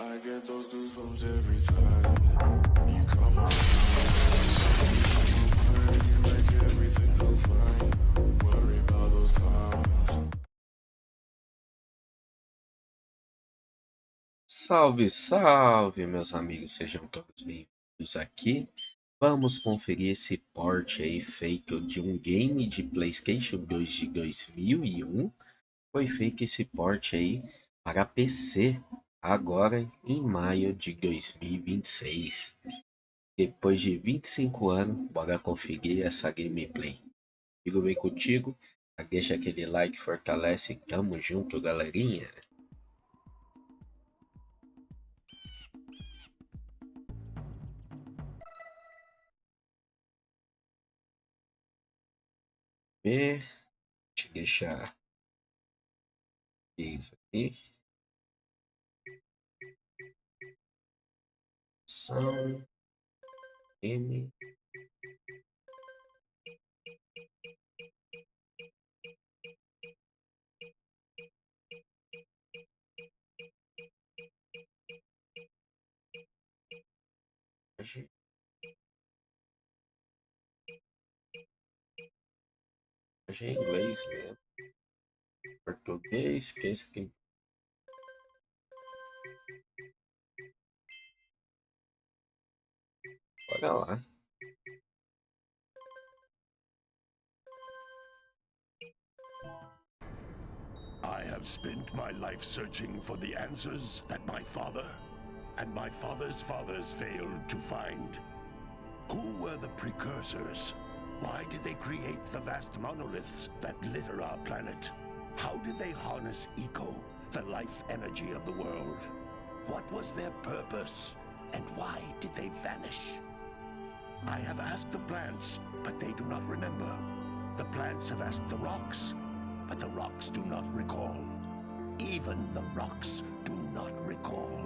I get those goosebumps every time you come around. You make everything feel fine. Worry about those comments. Salve, salve, meus amigos, sejam todos bem-vindos aqui. Vamos conferir esse port aí feito de um game de PlayStation 2 de 2001. Foi feito esse port aí para PC agora em maio de 2026. Depois de 25 anos, bora conferir essa gameplay. Fico bem contigo, deixa aquele like, fortalece, tamo junto, galerinha. Deixa eu deixar isso aqui. Ação, M. Hoje é inglês mesmo. Português, que é isso aqui? Bora lá. I have spent my life searching for the answers that my father and my father's fathers failed to find. Who were the precursors? Why did they create the vast monoliths that litter our planet? How did they harness eco, the life energy of the world? What was their purpose? And why did they vanish? I have asked the plants, but they do not remember. The plants have asked the rocks, but the rocks do not recall. Even the rocks do not recall.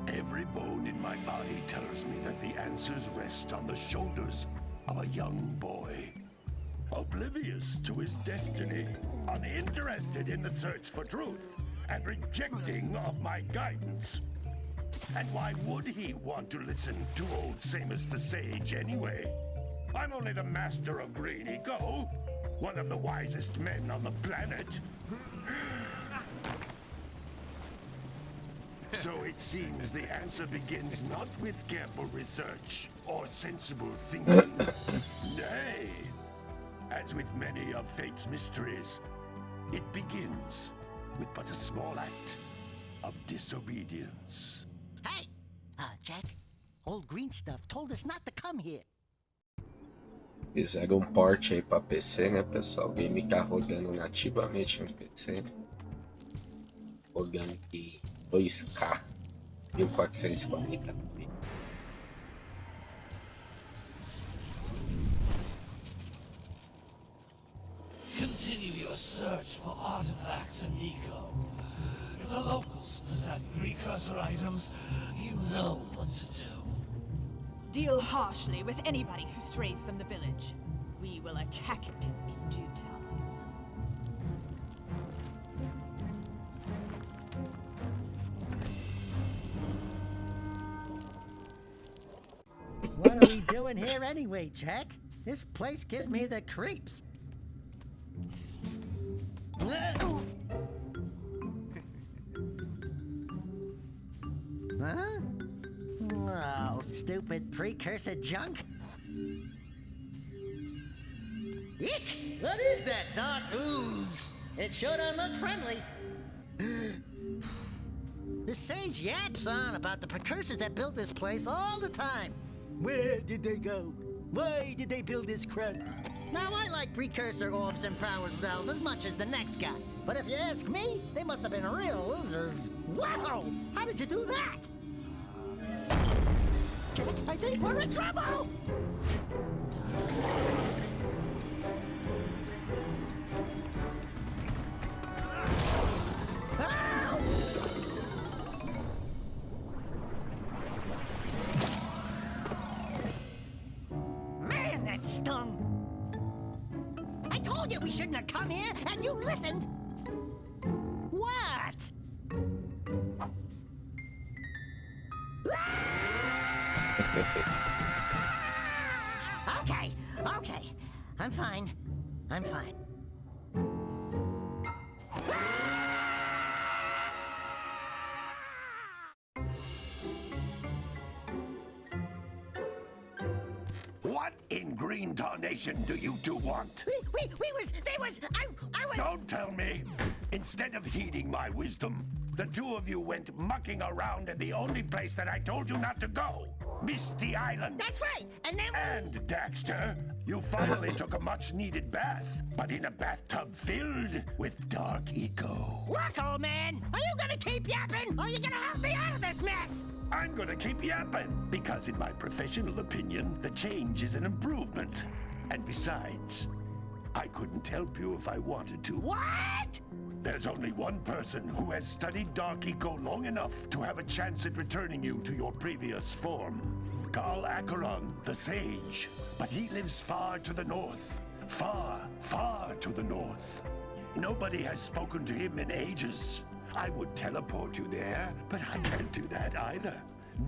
Every bone in my body tells me that the answers rest on the shoulders of a young boy. Oblivious to his destiny, uninterested in the search for truth, and rejecting of my guidance. And why would he want to listen to old Samus the Sage anyway? I'm only the master of green eco, one of the wisest men on the planet. So it seems the answer begins not with careful research or sensible thinking. Nay, as with many of fate's mysteries, it begins with but a small act of disobedience. Hey! Jack, old green stuff told us not to come here. Fizeram um port aí para PC, né, pessoal? O game tá rodando nativamente no PC. Rodando em 2K 1440p. Continue your search for artifacts and eco. If the locals possess precursor items, you know what to do. Deal harshly with anybody who strays from the village. We will attack it in due time. What are we doing here anyway, Jack? This place gives me the creeps. Huh? Oh, stupid precursor junk. Eek! What is that dark ooze? It sure don't look friendly. The sage yaps on about the precursors that built this place all the time. Where did they go? Why did they build this crud? Now, I like precursor orbs and power cells as much as the next guy. But if you ask me, they must have been real losers. Wow! How did you do that? I think we're in trouble! Ow! Man, that stung! I told you we shouldn't have come here, and you listened! What? Okay, okay. I'm fine. I'm fine. What in green tarnation do you two want? I was... Don't tell me. Instead of heeding my wisdom, the two of you went mucking around in the only place that I told you not to go. Misty Island. That's right, and then... And, Daxter, you finally took a much-needed bath, but in a bathtub filled with dark eco. Look, old man, are you gonna keep yapping, or are you gonna help me out of this mess? I'm gonna keep yapping, because in my professional opinion, the change is an improvement. And besides, I couldn't help you if I wanted to. What? There's only one person who has studied Dark Eco long enough to have a chance at returning you to your previous form. Carl Acheron, the Sage. But he lives far to the north. Far, far to the north. Nobody has spoken to him in ages. I would teleport you there, but I can't do that either.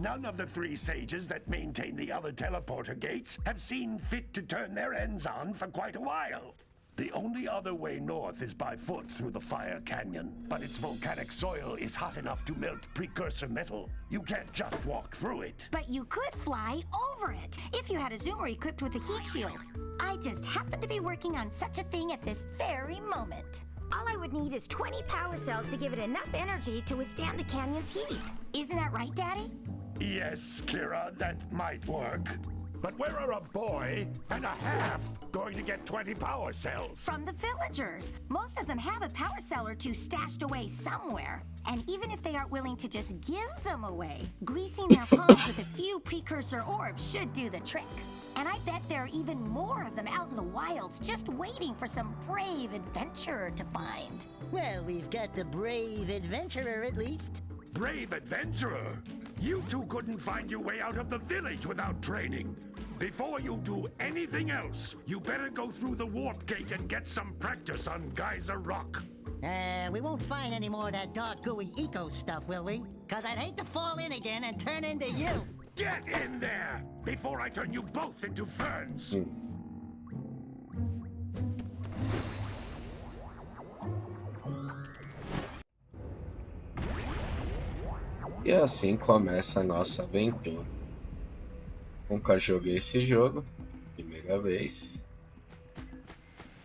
None of the three sages that maintain the other teleporter gates have seen fit to turn their ends on for quite a while. The only other way north is by foot through the Fire Canyon, but its volcanic soil is hot enough to melt precursor metal. You can't just walk through it. But you could fly over it if you had a zoomer equipped with a heat shield. I just happen to be working on such a thing at this very moment. All I would need is 20 power cells to give it enough energy to withstand the canyon's heat. Isn't that right, Daddy? Yes, Kira, that might work. But where are a boy and a half going to get 20 power cells? From the villagers. Most of them have a power cell or two stashed away somewhere. And even if they aren't willing to just give them away, greasing their palms with a few precursor orbs should do the trick. And I bet there are even more of them out in the wilds just waiting for some brave adventurer to find. Well, we've got the brave adventurer at least. Brave adventurer? You two couldn't find your way out of the village without training. Before you do anything else, you better go through the warp gate and get some practice on Geyser Rock. We won't find any more of that dark gooey eco stuff, will we? Cause I'd hate to fall in again and turn into you. Get in there before I turn you both into ferns. E assim começa a nossa aventura. Nunca joguei esse jogo, primeira vez.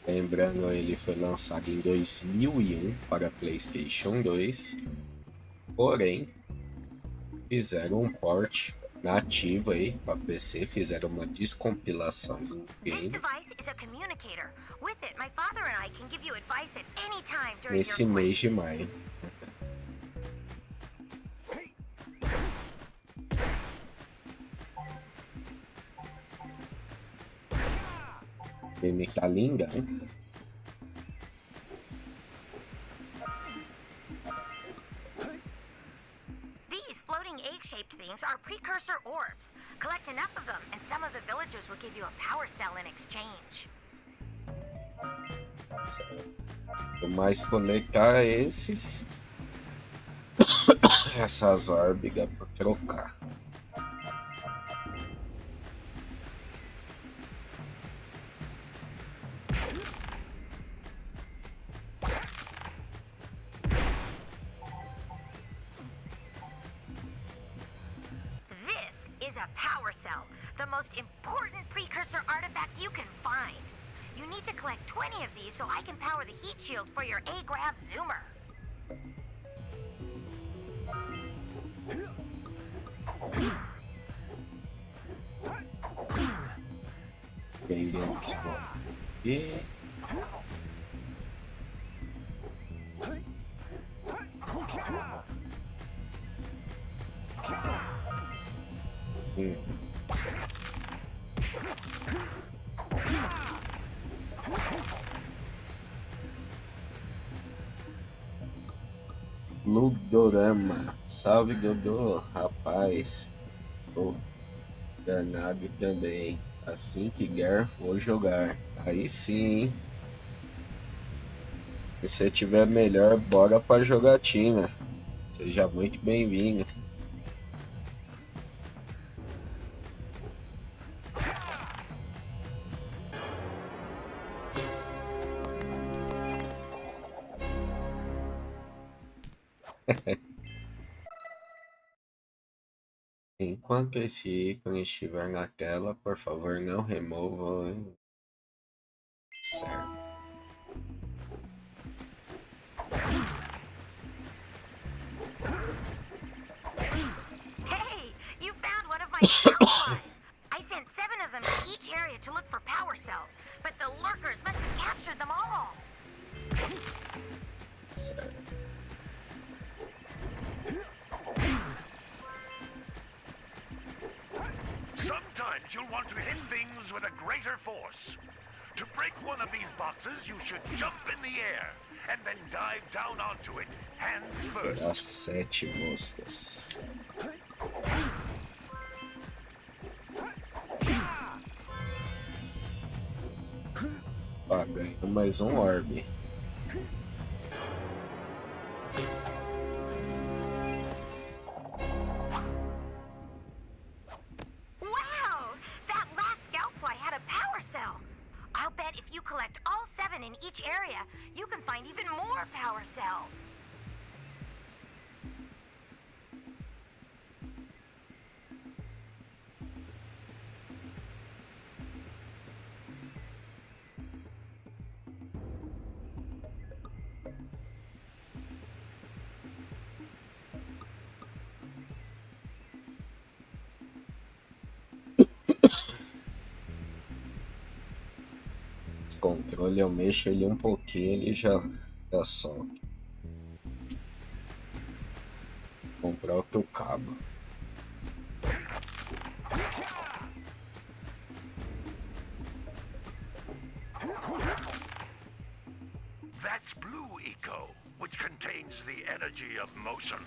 Lembrando, ele foi lançado em 2001 para PlayStation 2. Porém, fizeram um port nativo aí para PC, fizeram uma descompilação do game. Nesse mês de maio. O game tá linda, hein? These floating egg-shaped things are precursor orbs. Collect enough of them, and some of the villagers will give you a power cell in exchange. Quanto mais conectar esses, essas órbigas para trocar. Power cell, the most important precursor artifact you can find. You need to collect 20 of these so I can power the heat shield for your A-Grav zoomer. Prendemos aqui. Ludorama, salve Dodô, rapaz, tô danado também, assim que der vou jogar, aí sim, se você tiver melhor, bora pra jogatina, seja muito bem-vindo. Enquanto esse ícone estiver na tela, por favor não remova. Certo. Hey, you found one of my cell flies. I sent 7 of them to each area to look for power cells, but the lurkers must have captured them all. Certo. Sometimes you'll want to hit things with a greater force. To break one of these boxes, you should jump in the air and then dive down onto it, hands first. Pegar 7 moscas. Ganhou mais um orbe. Wow! That last scout fly had a power cell. I'll bet if you collect all 7 in each area, you can find even more power cells. Esse controle eu mexo ele um pouquinho, ele já solta. Vou comprar outro cabo. That's Blue Eco, which contains the energy of motion.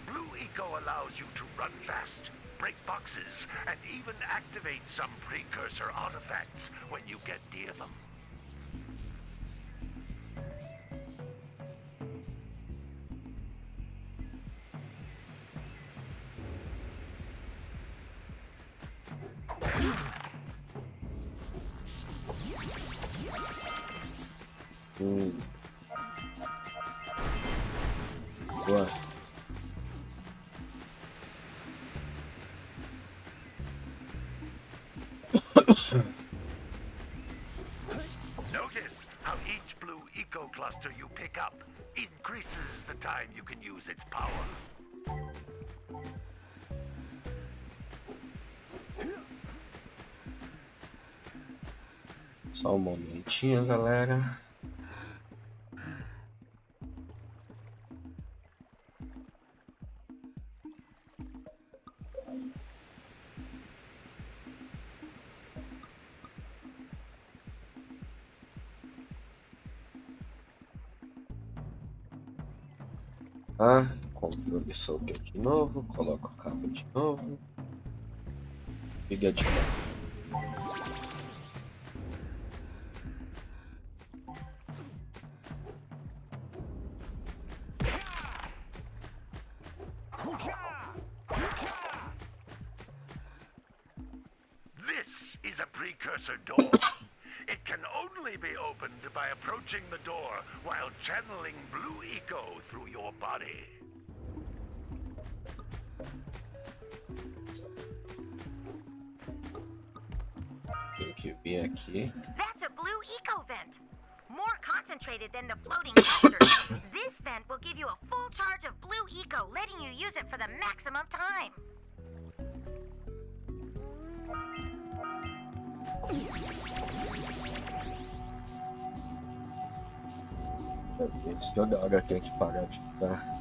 Blue Eco allows you to run fast, break boxes, and even activate some precursor artifacts when you get near them. Boa. Notice how each Blue Eco cluster you pick up increases the time you can use its power. Só um momentinho, galera. Controle solto de novo, coloco o cabo de novo, liga de novo. This is a precursor door. It can only be opened by approaching the door while channeling Blue Eco through your body. Tem que vir aqui. That's a blue eco vent. More concentrated than the floating clusters. This vent will give you a full charge of blue eco, letting you use it for the maximum time. É isso que eu agora tenho que parar de ficar.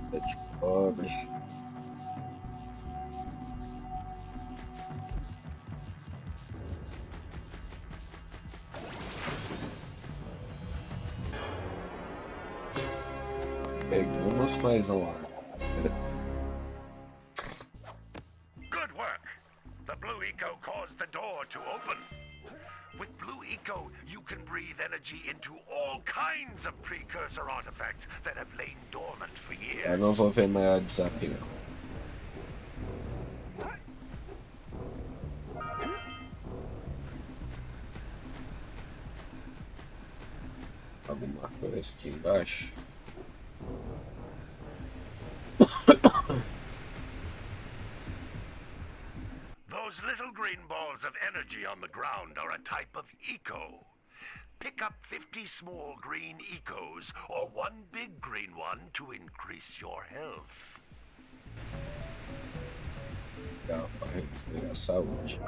De cobre. Pegamos mais um ar. Good work. The Blue Eco caused the door to open. With Blue Eco, you can breathe energy into all kinds of precursor artifacts that have lain dormant for years. Eu não vou ver maior desafio. Alguma coisa aqui embaixo. Those little green balls of energy on the ground are a type of eco. Pick up 50 small green ecos or one big green one to increase your health. Legal, para recuperar a saúde.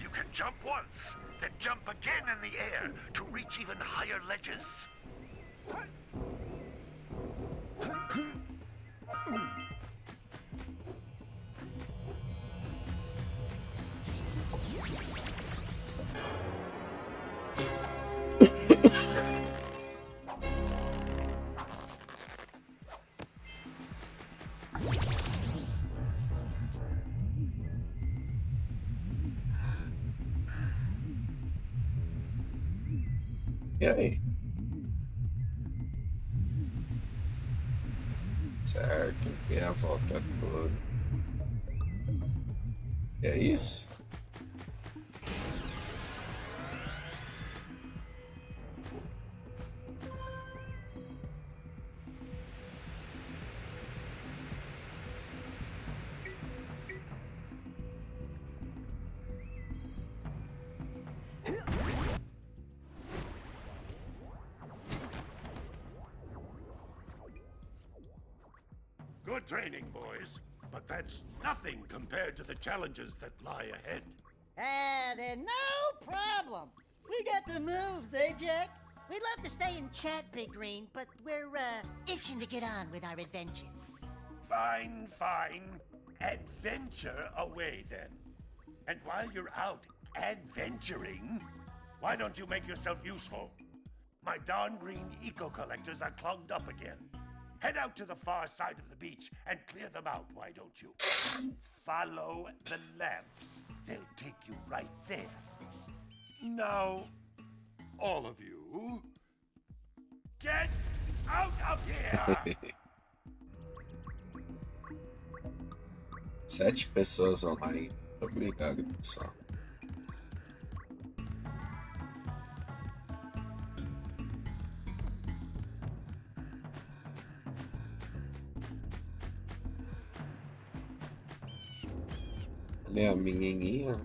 You can jump once, then jump again in the air to reach even higher ledges. E aí? Certo, e a volta toda. É isso? Good training, boys, but that's nothing compared to the challenges that lie ahead. Then no problem. We got the moves, eh, Jack? We'd love to stay and chat, Big Green, but we're, itching to get on with our adventures. Fine, fine. Adventure away, then. And while you're out adventuring, why don't you make yourself useful? My darn green eco-collectors are clogged up again. Head out to the far side of the beach and clear them out, why don't you? Follow the lamps. They'll take you right there. Now, all of you, get out of here! 7 pessoas online. Obrigado, pessoal. Olha a menininha.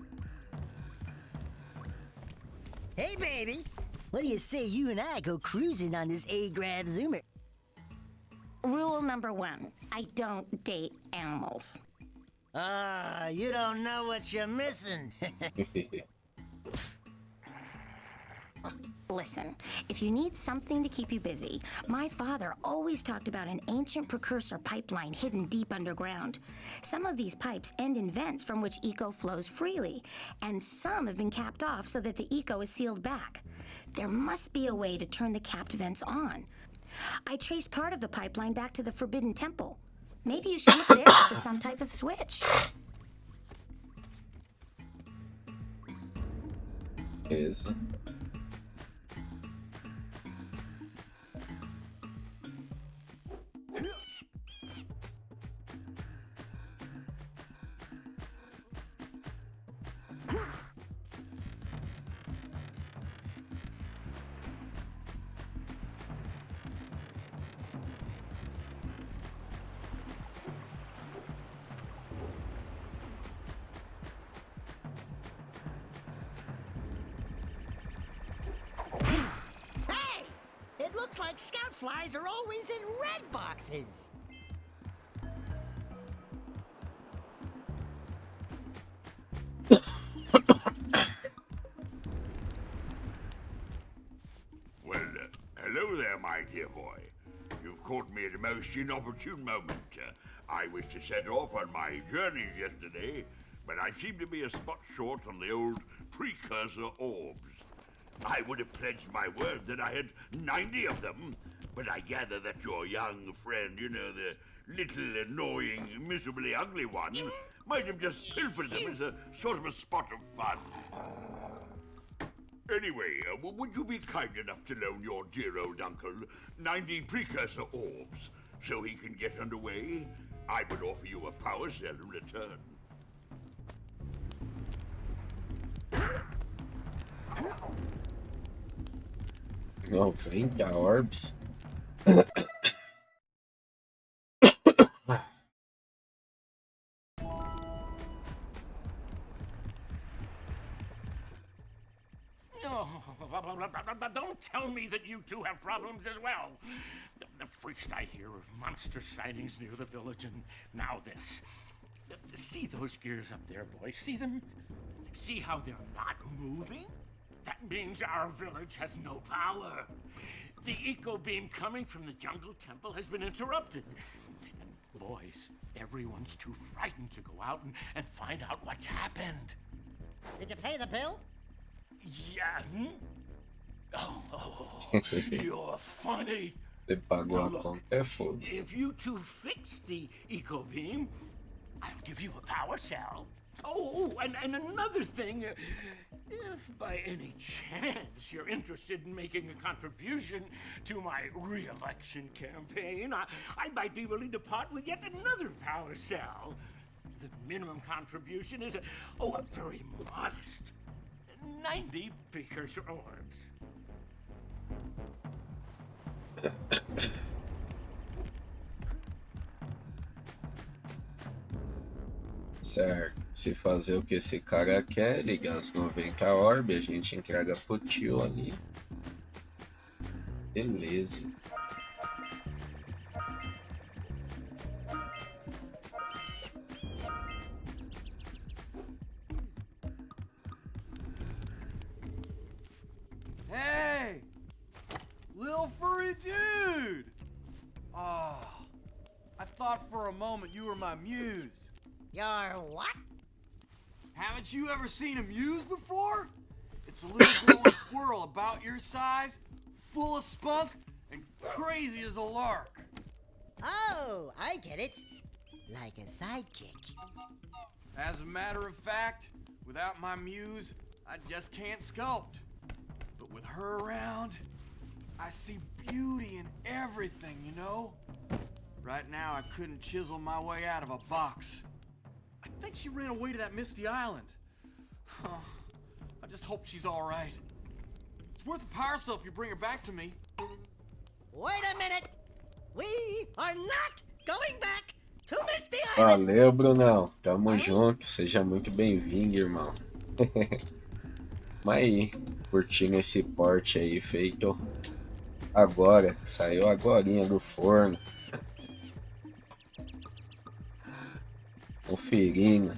Hey, baby. What do you say you and I go cruising on this A-Grav Zoomer? Rule number 1, I don't date animals. You don't know what you're missing. Listen, if you need something to keep you busy, my father always talked about an ancient precursor pipeline hidden deep underground. Some of these pipes end in vents from which eco flows freely, and some have been capped off so that the eco is sealed back. There must be a way to turn the capped vents on. I traced part of the pipeline back to the Forbidden Temple. Maybe you should look there for some type of switch. Beleza. Hey! It looks like scout flies are always in red boxes. Well, hello there, my dear boy. You've caught me at a most inopportune moment. I was to set off on my journeys yesterday, but I seem to be a spot short on the old precursor orbs. I would have pledged my word that I had 90 of them, but I gather that your young friend, you know, the little annoying, miserably ugly one, might have just pilfered them as a sort of a spot of fun. Anyway, would you be kind enough to loan your dear old uncle 90 precursor orbs so he can get underway? I would offer you a power cell in return. Oh, 20 orbs. Don't tell me that you two have problems as well. First I hear of monster sightings near the village, and now this. See those gears up there, boys? See them? See how they're not moving? That means our village has no power. The eco beam coming from the jungle temple has been interrupted. And boys, everyone's too frightened to go out and find out what's happened. Did you pay the bill? Yeah. Oh, you're funny. Você pagou a conta, é fogo. If you two fix the eco beam, I'll give you a power cell. Oh, and another thing, if by any chance you're interested in making a contribution to my re-election campaign, I might be willing to part with yet another power cell. The minimum contribution is a very modest 90 precursor orbs. Certo. Se fazer o que esse cara quer, ligar as 90 orb, a gente entrega pro tio ali. Beleza. Hey! Little furry dude! Oh, I thought for a moment you were my muse. Your what? Haven't you ever seen a muse before? It's a little glowing squirrel about your size, full of spunk, and crazy as a lark. Oh, I get it. Like a sidekick. As a matter of fact, without my muse, I just can't sculpt. But with her around, I see beauty in everything, you know? Right now, I couldn't chisel my way out of a box. I think she ran away to that misty island. I just hope she's all right. It's worth a power cell if you bring her back to me. Wait a minute. We are not going back to Misty Island. Valeu, Brunão. Tamo junto. Seja muito bem-vindo, irmão. Mas aí, curtindo esse port aí feito agora. Saiu agorinha do forno. Conferindo.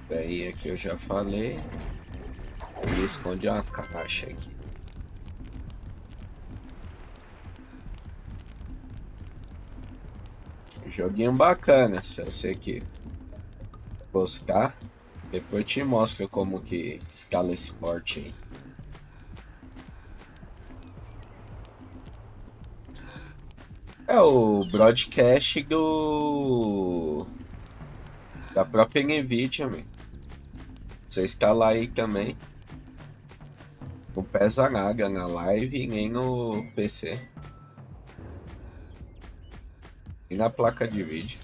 Daí aqui eu já falei. Ele esconde uma caixa aqui. Joguinho bacana. Se você que buscar, depois eu te mostro como que escala esse port aí. É o broadcast da própria Nvidia, man. Você instalar aí também. Não pesa nada na live nem no PC. E na placa de vídeo.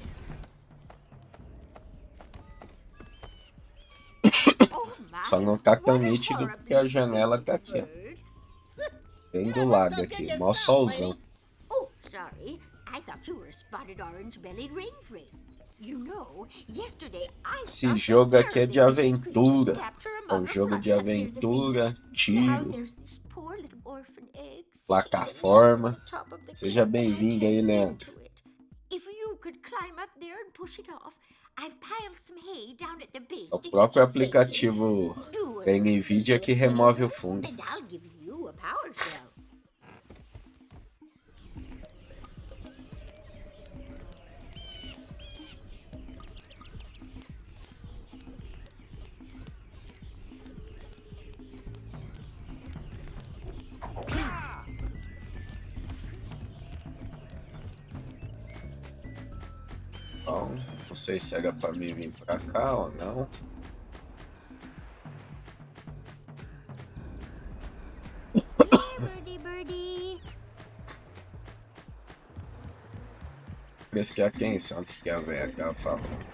Só não tá tão nítido porque a janela tá aqui, ó. Bem do lado aqui, mó solzão. Sorry, I thought you were a spotted orange-bellied rainfrey. You know, yesterday I Esse jogo aqui é de aventura. É um jogo de aventura, tiro, plataforma. Seja bem-vindo aí, Leandro. If you could climb up there and push it off, I've piled some hay down at the base. É o próprio aplicativo da Nvidia que remove o fundo. And I'll give you a power cell. Bom, não sei se era pra mim vir pra cá ou não. Birdie, birdie. Parece que é quem sabe que a velha tá falando.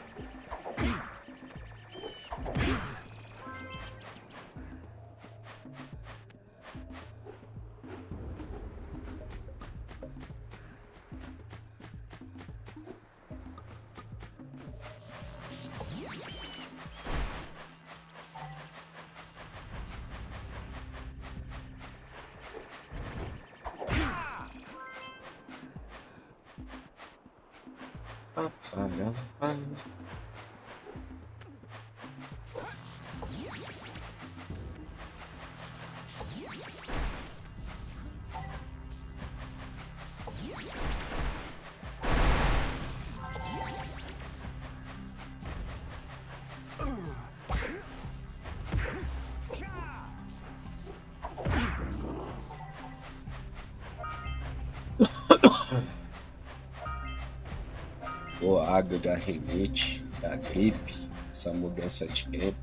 O água da rinite, da gripe, essa mudança de tempo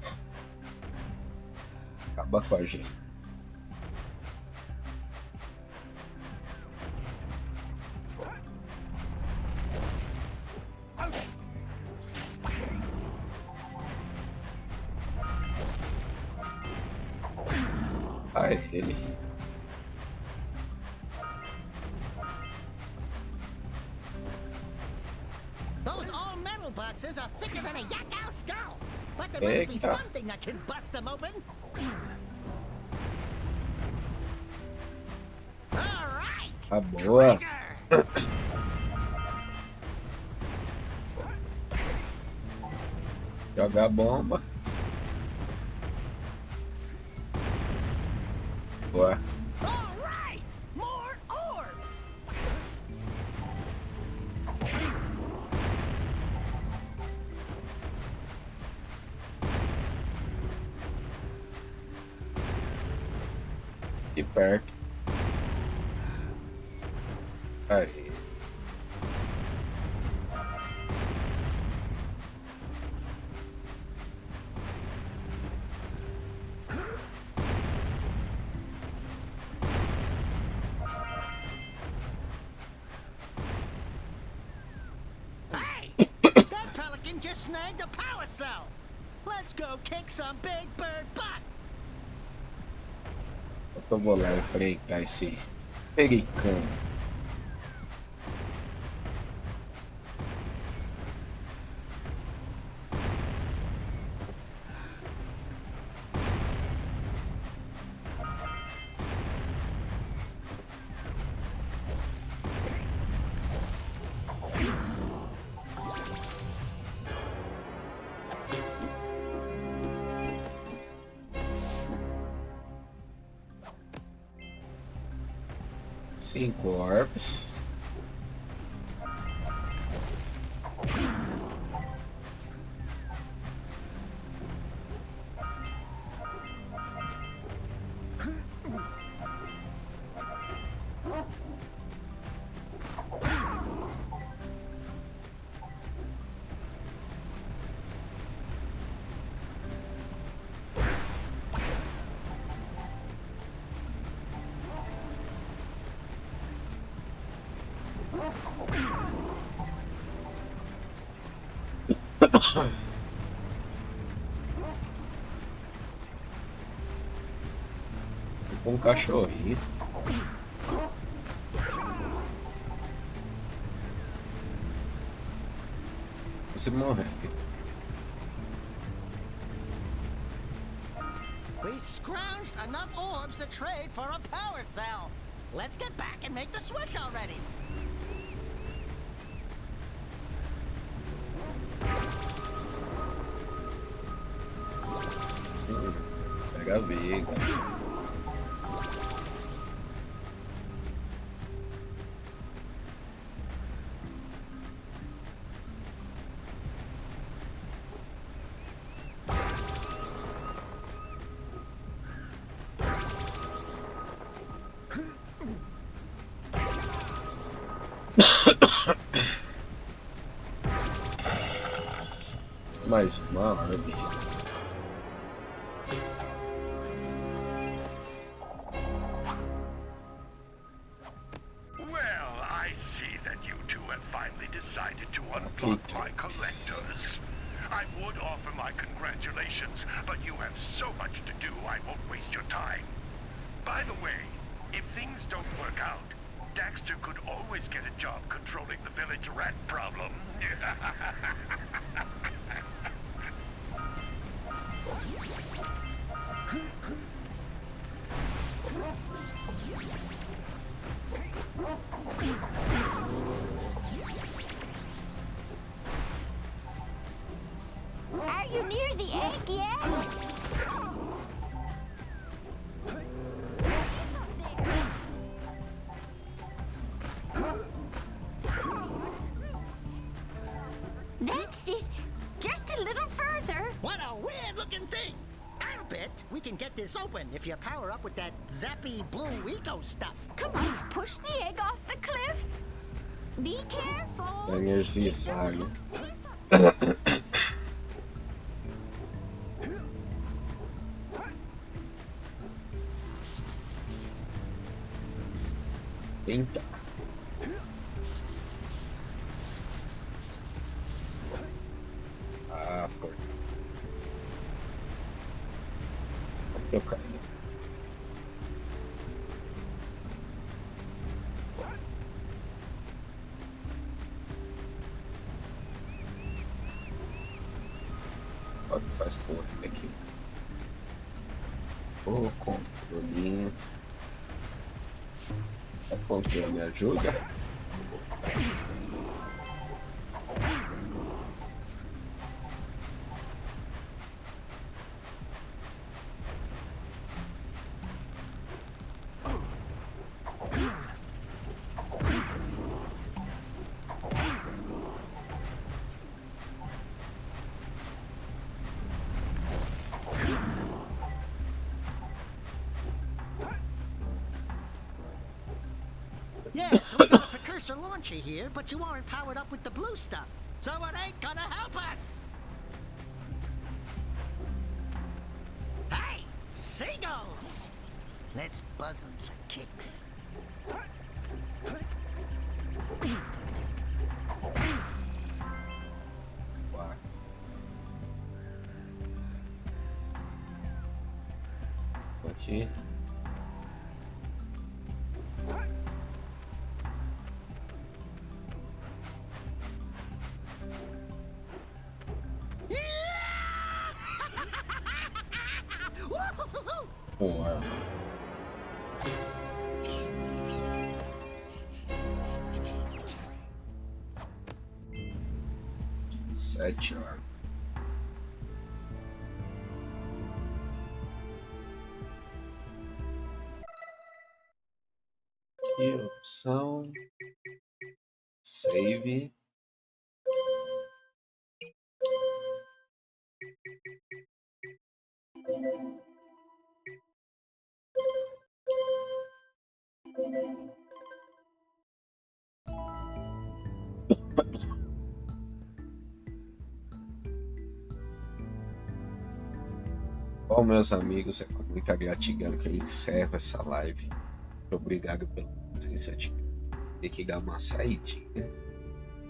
acaba com a gente. Ai, ele. Those all-metal boxes are thicker than a Yakao skull, but there must be Eita. something that can bust them open. All right. Tá boa. Treasure. Jogar bomba. Boa. All right. More orbs. E perto. Aí. Hey, that pelican just snagged a power cell. Let's go kick some big bird butt. Eu vou lá enfrentar esse pericano. Cinco orbs. Com um cachorrinho. Você morrer. We scrounged enough orbs to trade for a power cell. Let's get back and make the switch already. Pega a Veiga. Mais uma arma. Well, I see that you two have finally decided to unblock my collectors. I would offer my congratulations, but you have so much to do, I won't waste your time. By the way, if things don't work out, Daxter could always get a job controlling the village rat problem. Are you near the egg yet? That's it. Just a little further. What a weird-looking thing! I'll bet we can get this open if you power up with that zappy blue eco stuff. Come on, push the egg off the cliff. Be careful. Energia It doesn't saga. look safe up there. Eita. Ah, porra. Eu caí. Olha o que faz com aqui. O controlinho. O controle ajuda. Yeah, so we got a Precursor launcher here, but you aren't powered up with the blue stuff. So it ain't gonna help us! Hey, seagulls! Let's buzz them for kicks. Uau. Aqui. Boa. Sete horas. Aqui, opção. Save. Bom, meus amigos, é com muita gratidão que eu encerro essa live. Muito obrigado pela presença de ter que dar uma saidinha.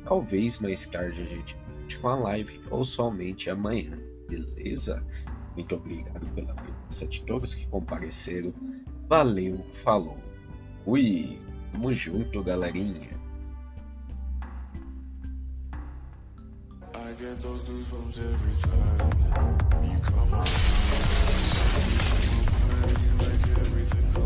Talvez mais tarde a gente volte com a live ou somente amanhã, beleza? Muito obrigado pela presença de todos que compareceram. Valeu, falou. Fui. Tamo junto, galerinha. I get those goosebumps every time you come around. You make everything go